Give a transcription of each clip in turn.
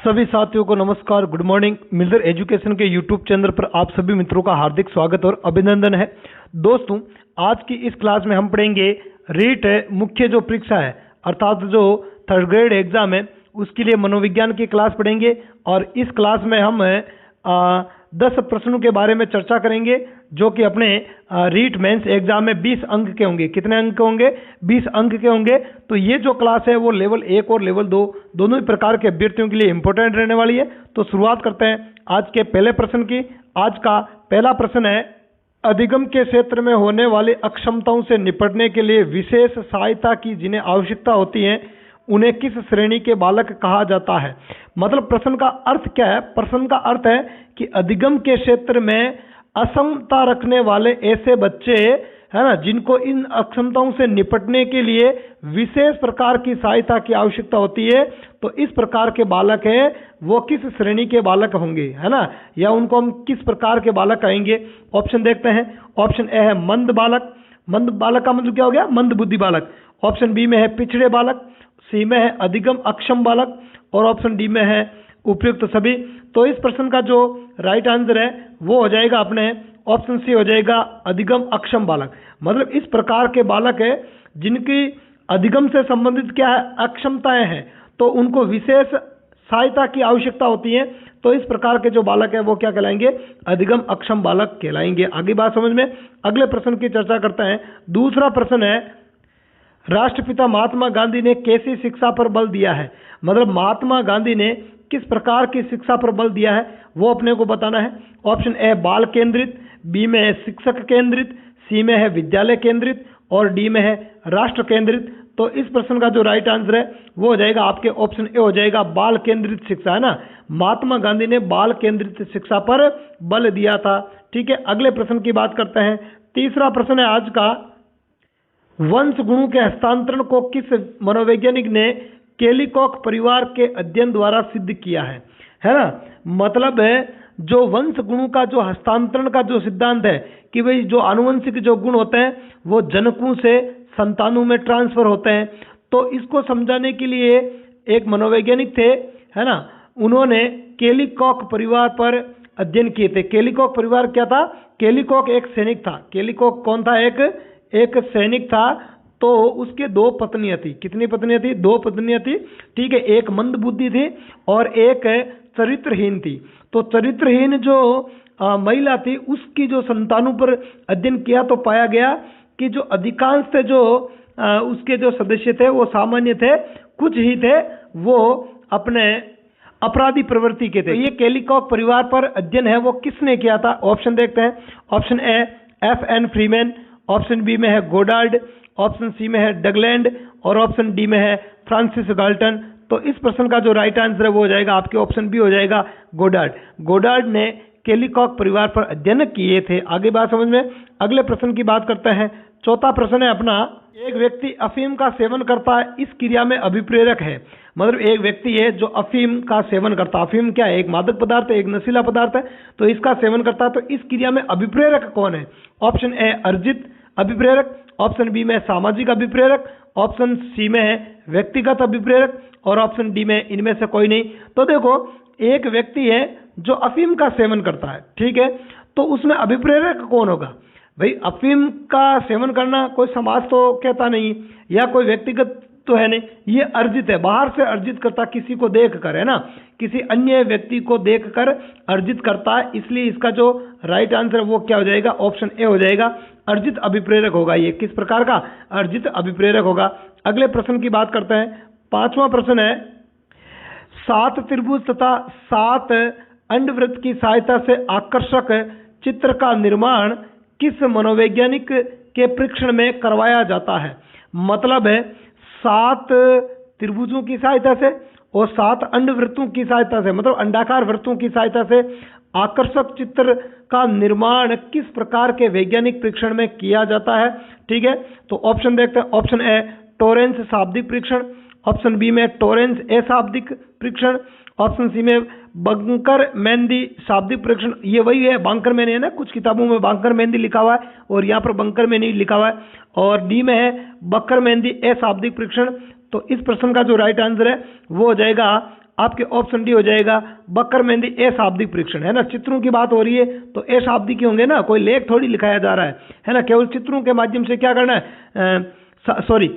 सभी साथियों को नमस्कार, गुड मॉर्निंग। मिलर एजुकेशन के यूट्यूब चैनल पर आप सभी मित्रों का हार्दिक स्वागत और अभिनंदन है। दोस्तों, आज की इस क्लास में हम पढ़ेंगे रीट मुख्य जो परीक्षा है अर्थात जो थर्ड ग्रेड एग्जाम है उसके लिए मनोविज्ञान की क्लास पढ़ेंगे। और इस क्लास में हम 10 प्रश्नों के बारे में चर्चा करेंगे जो कि अपने रीट मेंस एग्जाम में 20 अंक के होंगे। कितने अंक के होंगे? 20 अंक के होंगे। तो ये जो क्लास है वो लेवल 1 और लेवल 2 दोनों ही प्रकार के अभ्यर्थियों के लिए इंपॉर्टेंट रहने वाली है। तो शुरुआत करते हैं आज के पहले प्रश्न की। आज का पहला प्रश्न है, अधिगम के क्षेत्र में होने वाली अक्षमताओं से निपटने के लिए विशेष सहायता की जिन्हें आवश्यकता होती है उन्हें किस श्रेणी के बालक कहा जाता है। मतलब प्रश्न का अर्थ क्या है? प्रश्न का अर्थ है कि अधिगम के क्षेत्र में असमता रखने वाले ऐसे बच्चे है ना, जिनको इन अक्षमताओं से निपटने के लिए विशेष प्रकार की सहायता की आवश्यकता होती है, तो इस प्रकार के बालक है वो किस श्रेणी के बालक होंगे, है ना, या उनको हम किस प्रकार के बालक कहेंगे। ऑप्शन देखते हैं। ऑप्शन ए है मंद बालक। मंद बालक का मतलब क्या हो गया? मंद बुद्धि बालक। ऑप्शन बी में है पिछड़े बालक। सी में है अधिगम अक्षम बालक। और ऑप्शन डी में है उपयुक्त सभी। तो इस प्रश्न का जो राइट आंसर है वो हो जाएगा अपने ऑप्शन सी हो जाएगा अधिगम अक्षम बालक। मतलब इस प्रकार के बालक है जिनकी अधिगम से संबंधित क्या है, अक्षमताएं हैं, तो उनको विशेष सहायता की आवश्यकता होती है। तो इस प्रकार के जो बालक है वो क्या कहलाएंगे? अधिगम अक्षम बालक कहलाएंगे। आगे बात समझ में। अगले प्रश्न की चर्चा करते हैं। दूसरा प्रश्न है, राष्ट्रपिता महात्मा गांधी ने कैसी शिक्षा पर बल दिया है। मतलब महात्मा गांधी ने किस प्रकार की शिक्षा पर बल दिया है वो अपने को बताना है। ऑप्शन ए बाल केंद्रित, बी में है शिक्षक केंद्रित, सी में है विद्यालय केंद्रित और डी में है राष्ट्र केंद्रित। तो इस प्रश्न का जो राइट आंसर है वो हो जाएगा आपके ऑप्शन ए हो जाएगा बाल केंद्रित शिक्षा, है ना। महात्मा गांधी ने बाल केंद्रित शिक्षा पर बल दिया था। ठीक है, अगले प्रश्न की बात करते हैं। तीसरा प्रश्न है आज का, वंश गुणों के हस्तांतरण को किस मनोवैज्ञानिक ने केलिकॉक परिवार के अध्ययन द्वारा सिद्ध किया है ना। मतलब है जो वंश गुणों का जो हस्तांतरण का जो सिद्धांत है कि भाई जो आनुवंशिक जो गुण होते हैं वो जनकों से संतानों में ट्रांसफर होते हैं। तो इसको समझाने के लिए एक मनोवैज्ञानिक थे, है ना, उन्होंने केलिकॉक परिवार पर अध्ययन किए थे। केलिकॉक परिवार क्या था? केलिकॉक एक सैनिक था। केलिकॉक कौन था? एक सैनिक था। तो उसके 2 पत्नियां थी। कितनी पत्नियां थी? 2 पत्नियां थी। ठीक है, एक मंद बुद्धि थी और एक चरित्रहीन थी। तो चरित्रहीन जो महिला थी उसकी जो संतानों पर अध्ययन किया तो पाया गया कि जो अधिकांश थे जो उसके जो सदस्य थे वो सामान्य थे, कुछ ही थे वो अपने अपराधी प्रवृत्ति के थे। ये केलिकॉक परिवार पर अध्ययन है वो किसने किया था? ऑप्शन देखते हैं। Option A F.N. Freeman, option B में है गोडार्ड, ऑप्शन सी में है डगलैंड और ऑप्शन डी में है फ्रांसिस गाल्टन। तो इस प्रश्न का जो राइट आंसर है वो हो जाएगा आपके ऑप्शन बी हो जाएगा गोडार्ड। गोडार्ड ने केलिकॉक परिवार पर अध्ययन किए थे। आगे बात समझ में। अगले प्रश्न की बात करते हैं। चौथा प्रश्न है अपना, एक व्यक्ति अफीम का सेवन करता है, इस क्रिया में अभिप्रेरक है। मतलब एक व्यक्ति है जो अफीम का सेवन करता है। अफीम क्या है? एक मादक पदार्थ है, एक नशीला पदार्थ है। तो इसका सेवन करता है, तो इस क्रिया में अभिप्रेरक कौन है? ऑप्शन ए अर्जित अभिप्रेरक, ऑप्शन बी में सामाजिक अभिप्रेरक, ऑप्शन सी में है व्यक्तिगत अभिप्रेरक और ऑप्शन डी में इनमें से कोई नहीं। तो देखो, एक व्यक्ति है जो अफीम का सेवन करता है, ठीक है, तो उसमें अभिप्रेरक कौन होगा? भाई अफीम का सेवन करना कोई समाज तो कहता नहीं या कोई व्यक्तिगत तो है नहीं, ये अर्जित है, बाहर से अर्जित करता, किसी को देख कर, है ना, किसी अन्य व्यक्ति को देखकर अर्जित करता है। इसलिए इसका जो राइट आंसर है वो क्या हो जाएगा? ऑप्शन ए हो जाएगा, अर्जित अभिप्रेरक होगा। ये किस प्रकार का? अर्जित अभिप्रेरक होगा। अगले प्रश्न की बात करते हैं। 5वां प्रश्न है, 7 त्रिभुज तथा 7 अंडवृत्त की सहायता से आकर्षक चित्र का निर्माण किस मनोवैज्ञानिक के परीक्षण में करवाया जाता है। मतलब है 7 त्रिभुजों की सहायता से और 7 अंडवृत्तों की सहायता से, मतलब अंडाकार वृत्तों की सहायता से आकर्षक चित्र का निर्माण किस प्रकार के वैज्ञानिक परीक्षण में किया जाता है। ठीक है, तो ऑप्शन देखते हैं। ऑप्शन ए टोरेंस शाब्दिक परीक्षण, ऑप्शन बी में टोरेंस अशाब्दिक परीक्षण, ऑप्शन सी में बंकर मेहंदी शाब्दिक परीक्षण। ये वही है, बांकर मेहंदी है ना, कुछ किताबों में बांकर मेहंदी लिखा हुआ है और यहाँ पर बंकर मेहंदी लिखा हुआ है। और डी में है बकर मेहंदी अशाब्दिक परीक्षण। तो इस प्रश्न का जो राइट आंसर है वो हो जाएगा आपके ऑप्शन डी हो जाएगा बकर मेहंदी अशाब्दिक परीक्षण, है ना। चित्रों की बात हो रही है तो अशाब्दिक ही होंगे ना, कोई लेख थोड़ी लिखाया जा रहा है ना। केवल चित्रों के माध्यम से क्या करना है,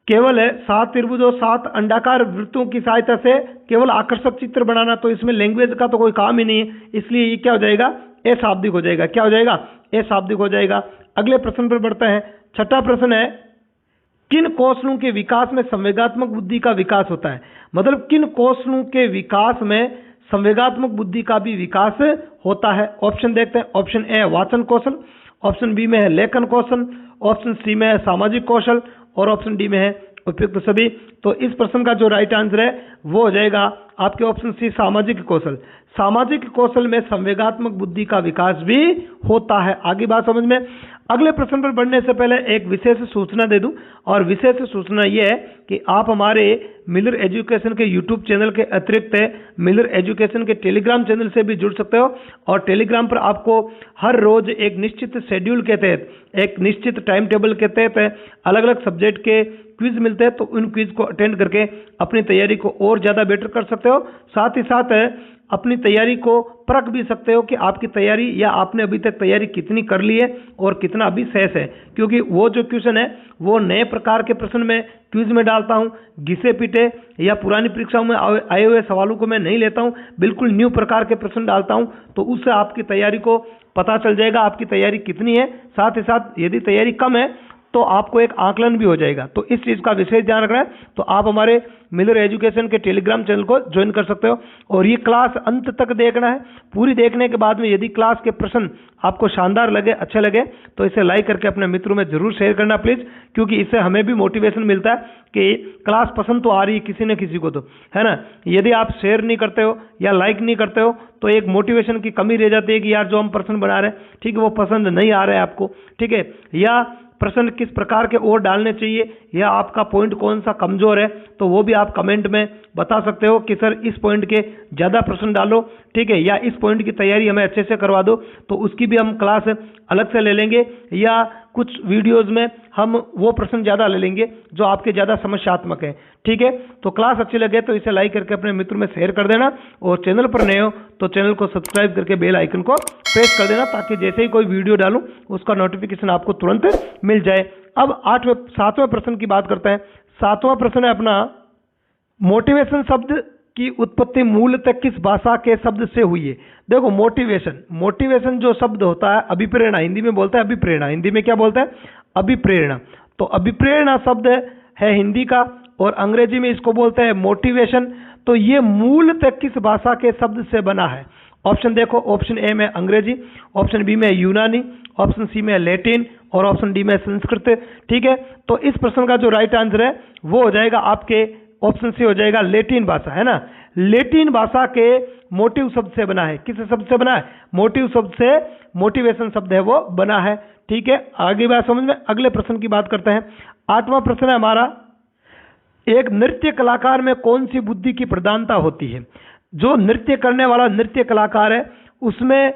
केवल है 7 त्रिभुज और 7 अंडाकार वृत्तों की सहायता से केवल आकर्षक चित्र बनाना, तो इसमें लैंग्वेज का तो कोई काम ही नहीं है, इसलिए ये क्या हो जाएगा, अशाब्दिक हो जाएगा। क्या हो जाएगा, अशाब्दिक हो जाएगा। अगले प्रश्न पर बढ़ते हैं। छठा प्रश्न है, किन कौशलों के विकास में संवेगात्मक बुद्धि का विकास होता है। मतलब किन कौशलों के विकास में संवेगात्मक बुद्धि का भी विकास होता है। ऑप्शन देखते हैं। ऑप्शन ए वाचन कौशल, ऑप्शन बी में है लेखन कौशल, ऑप्शन सी में है सामाजिक कौशल और ऑप्शन डी में है उपयुक्त सभी। तो इस प्रश्न का जो राइट आंसर है वो हो जाएगा आपके ऑप्शन सी सामाजिक कौशल। सामाजिक कौशल में संवेगात्मक बुद्धि का विकास भी होता है। आगे बात समझ में। अगले प्रश्न पर बढ़ने से पहले एक विशेष सूचना दे दूं, और विशेष सूचना यह है कि आप हमारे मिलर एजुकेशन के यूट्यूब चैनल के अतिरिक्त मिलर एजुकेशन के टेलीग्राम चैनल से भी जुड़ सकते हो, और टेलीग्राम पर आपको हर रोज एक निश्चित शेड्यूल के तहत, एक निश्चित टाइम टेबल के तहत अलग अलग सब्जेक्ट के क्विज मिलते हैं, तो उन क्विज को अटेंड करके अपनी तैयारी को और ज़्यादा बेटर कर सकते हो। साथ ही साथ अपनी तैयारी को परख भी सकते हो कि आपकी तैयारी या आपने अभी तक तैयारी कितनी कर ली है और कितना अभी शेष है, क्योंकि वो जो क्वेश्चन है वो नए प्रकार के प्रश्न में क्विज में डालता हूँ, घिसे पीटे या पुरानी परीक्षाओं में आए हुए सवालों को मैं नहीं लेता हूँ, बिल्कुल न्यू प्रकार के प्रश्न डालता हूँ, तो उससे आपकी तैयारी को पता चल जाएगा आपकी तैयारी कितनी है। साथ ही साथ यदि तैयारी कम है तो आपको एक आकलन भी हो जाएगा, तो इस चीज़ का विशेष ध्यान रखना है। तो आप हमारे मिलर एजुकेशन के टेलीग्राम चैनल को ज्वाइन कर सकते हो, और ये क्लास अंत तक देखना है। पूरी देखने के बाद में यदि क्लास के प्रश्न आपको शानदार लगे, अच्छे लगे, तो इसे लाइक करके अपने मित्रों में जरूर शेयर करना प्लीज़, क्योंकि इससे हमें भी मोटिवेशन मिलता है कि क्लास पसंद तो आ रही है किसी न किसी को, तो है ना। यदि आप शेयर नहीं करते हो या लाइक नहीं करते हो तो एक मोटिवेशन की कमी रह जाती है कि यार जो हम प्रश्न बना रहे हैं, ठीक है, वो पसंद नहीं आ रहा है आपको, ठीक है, या प्रश्न किस प्रकार के और डालने चाहिए या आपका पॉइंट कौन सा कमजोर है, तो वो भी आप कमेंट में बता सकते हो कि सर इस पॉइंट के ज़्यादा प्रश्न डालो, ठीक है, या इस पॉइंट की तैयारी हमें अच्छे से करवा दो, तो उसकी भी हम क्लास अलग से ले लेंगे, या कुछ वीडियोस में हम वो प्रश्न ज़्यादा ले लेंगे जो आपके ज़्यादा समस्यात्मक है, ठीक है। तो क्लास अच्छी लगे तो इसे लाइक करके अपने मित्रों में शेयर कर देना, और चैनल पर नए हो तो चैनल को सब्सक्राइब करके बेल आइकन को प्रेस कर देना, ताकि जैसे ही कोई वीडियो डालूं उसका नोटिफिकेशन आपको तुरंत मिल जाए। अब 7वें प्रश्न की बात करते हैं। 7वां प्रश्न है अपना, मोटिवेशन शब्द की उत्पत्ति मूलतः किस भाषा के शब्द से हुई है। देखो मोटिवेशन जो शब्द होता है, अभिप्रेरणा हिंदी में बोलता है, अभिप्रेरणा हिंदी में क्या बोलता है, अभिप्रेरणा। तो अभिप्रेरणा शब्द है हिंदी का, और अंग्रेजी में इसको बोलते हैं मोटिवेशन। तो ये मूलतः किस भाषा के शब्द से बना है। ऑप्शन देखो, ऑप्शन ए में अंग्रेजी, ऑप्शन बी में यूनानी, ऑप्शन सी में लैटिन और ऑप्शन डी में संस्कृत, ठीक है। तो इस प्रश्न का जो राइट आंसर है वो हो जाएगा आपके ऑप्शन सी हो जाएगा लैटिन भाषा, है ना। लैटिन भाषा के मोटिव शब्द से बना है। किस शब्द से बना है, मोटिव शब्द से मोटिवेशन शब्द है वो बना है, ठीक है। आगे बात समझ में। अगले प्रश्न की बात करते हैं। 8वां प्रश्न है हमारा, एक नृत्य कलाकार में कौन सी बुद्धि की प्रधानता होती है। जो नृत्य करने वाला नृत्य कलाकार है उसमें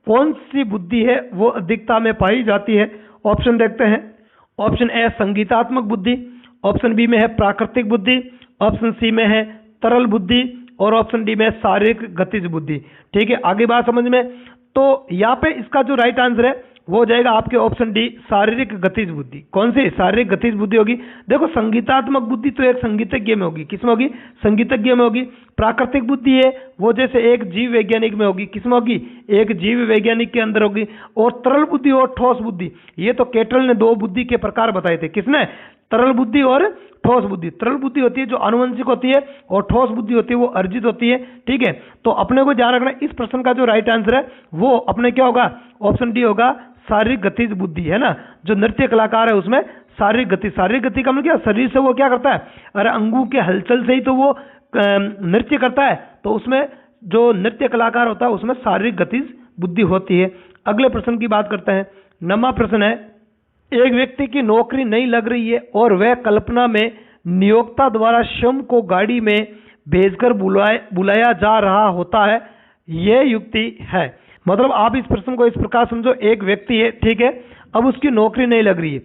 कौन सी बुद्धि है वो अधिकता में पाई जाती है। ऑप्शन देखते हैं। ऑप्शन ए संगीतात्मक बुद्धि, ऑप्शन बी में है प्राकृतिक बुद्धि, ऑप्शन सी में है तरल बुद्धि और ऑप्शन डी में शारीरिक गतिज बुद्धि, ठीक है। आगे बात समझ में। तो यहाँ पे इसका जो राइट आंसर है वो हो जाएगा आपके ऑप्शन डी शारीरिक गतिज बुद्धि। कौन सी शारीरिक गतिज बुद्धि होगी। देखो संगीतात्मक बुद्धि तो एक संगीतज्ञ में होगी, किसमें होगी, संगीतज्ञ में होगी। प्राकृतिक बुद्धि है वो जैसे एक जीव वैज्ञानिक में होगी, किसमें होगी, एक जीव वैज्ञानिक के अंदर होगी। और तरल बुद्धि और ठोस बुद्धि, ये तो केटल ने 2 बुद्धि के प्रकार बताए थे। किसने, तरल बुद्धि और ठोस बुद्धि। तरल बुद्धि होती है जो आनुवंशिक होती है, और ठोस बुद्धि होती है वो अर्जित होती है, ठीक है। तो अपने को ध्यान रखना, इस प्रश्न का जो राइट आंसर है वो अपने क्या होगा, ऑप्शन डी होगा शारीरिक गतिज बुद्धि, है ना। जो नृत्य कलाकार है उसमें शारीरिक गति का मतलब क्या, शरीर से वो क्या करता है, अरे अंगों के हलचल से ही तो वो नृत्य करता है, तो उसमें जो नृत्य कलाकार होता है उसमें शारीरिक गतिज बुद्धि होती है। अगले प्रश्न की बात करते हैं। 9वां प्रश्न है, एक व्यक्ति की नौकरी नहीं लग रही है और वह कल्पना में नियोक्ता द्वारा स्वयं को गाड़ी में भेजकर बुलाया जा रहा होता है, यह युक्ति है। मतलब आप इस प्रश्न को इस प्रकार समझो, एक व्यक्ति है, ठीक है, अब उसकी नौकरी नहीं लग रही है,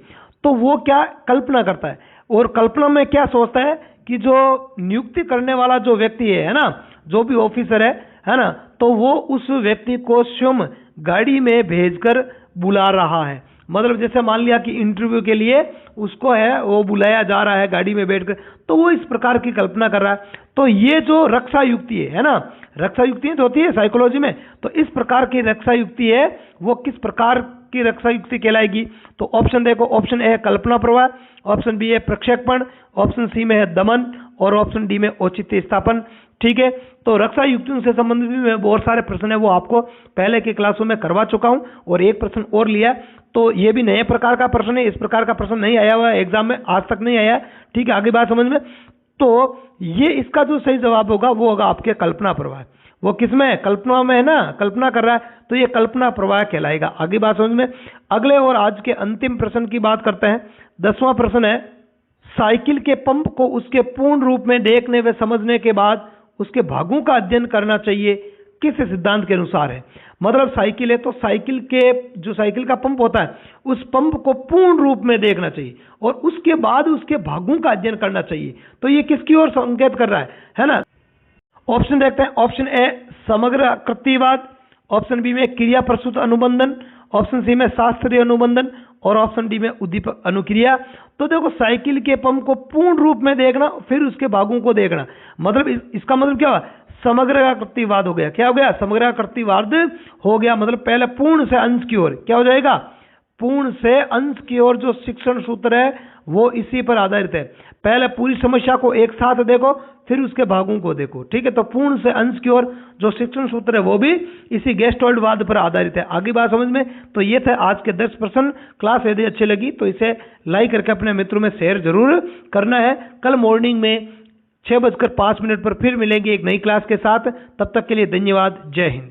तो वो क्या कल्पना करता है, और कल्पना में क्या सोचता है कि जो नियुक्ति करने वाला जो व्यक्ति है ना, जो भी ऑफिसर है ना, तो वो उस व्यक्ति को स्वयं गाड़ी में भेजकर बुला रहा है। मतलब जैसे मान लिया कि इंटरव्यू के लिए उसको है वो बुलाया जा रहा है गाड़ी में बैठकर, तो वो इस प्रकार की कल्पना कर रहा है। तो ये जो रक्षा युक्ति है ना, रक्षा युक्ति तो होती है साइकोलॉजी में, तो इस प्रकार की रक्षा युक्ति है, वो किस प्रकार की रक्षा युक्ति कहलाएगी? तो ऑप्शन देखो, ऑप्शन ए है कल्पना प्रवाह, ऑप्शन बी है प्रक्षेपण, ऑप्शन सी में है दमन और ऑप्शन डी में औचित्य स्थापन। ठीक है, तो रक्षा युक्तियों से संबंधित भी बहुत सारे प्रश्न है, वो आपको पहले की क्लासों में करवा चुका हूं और एक प्रश्न और लिया, तो ये भी नए प्रकार का प्रश्न है, इस प्रकार का प्रश्न नहीं आया हुआ है एग्जाम में, आज तक नहीं आया। ठीक है, आगे बात समझ में। तो ये इसका जो सही जवाब होगा वो होगा आपके कल्पना प्रवाह। वो किसमें है? कल्पना में है ना, कल्पना कर रहा है, तो ये कल्पना प्रवाह कहलाएगा। आगे बात समझ में। अगले और आज के अंतिम प्रश्न की बात करते हैं। 10वां प्रश्न है, साइकिल के पंप को उसके पूर्ण रूप में देखने व समझने के बाद उसके भागों का अध्ययन करना चाहिए, किस सिद्धांत के अनुसार है? मतलब साइकिल है तो साइकिल के जो साइकिल का पंप होता है उस पंप को पूर्ण रूप में देखना चाहिए और उसके बाद उसके भागों का अध्ययन करना चाहिए। तो ये किसकी ओर संकेत कर रहा है ना? ऑप्शन देखते हैं। ऑप्शन ए समग्र आकृतिवाद, ऑप्शन बी में क्रिया प्रस्तुत अनुबंधन, ऑप्शन सी में शास्त्रीय अनुबंधन और ऑप्शन डी में उद्दीपक अनुक्रिया। तो देखो, साइकिल के पंप को पूर्ण रूप में देखना फिर उसके भागों को देखना, मतलब इसका मतलब क्या हुआ? समग्र आकृतिवाद हो गया। क्या हो गया? समग्र आकृतिवाद हो गया। मतलब पहले पूर्ण से अंश की ओर क्या हो जाएगा? पूर्ण से अंश की ओर जो शिक्षण सूत्र है वो इसी पर आधारित है। पहले पूरी समस्या को एक साथ देखो फिर उसके भागों को देखो। ठीक है, तो पूर्ण से अंश की ओर जो शिक्षण सूत्र है वो भी इसी गेस्टोल्डवाद पर आधारित है। आगे बात समझ में। तो ये थे आज के 10 प्रश्न। क्लास यदि अच्छी लगी तो इसे लाइक करके अपने मित्रों में शेयर जरूर करना है। कल मॉर्निंग में 6:05 पर फिर मिलेंगे एक नई क्लास के साथ। तब तक के लिए धन्यवाद। जय हिंद।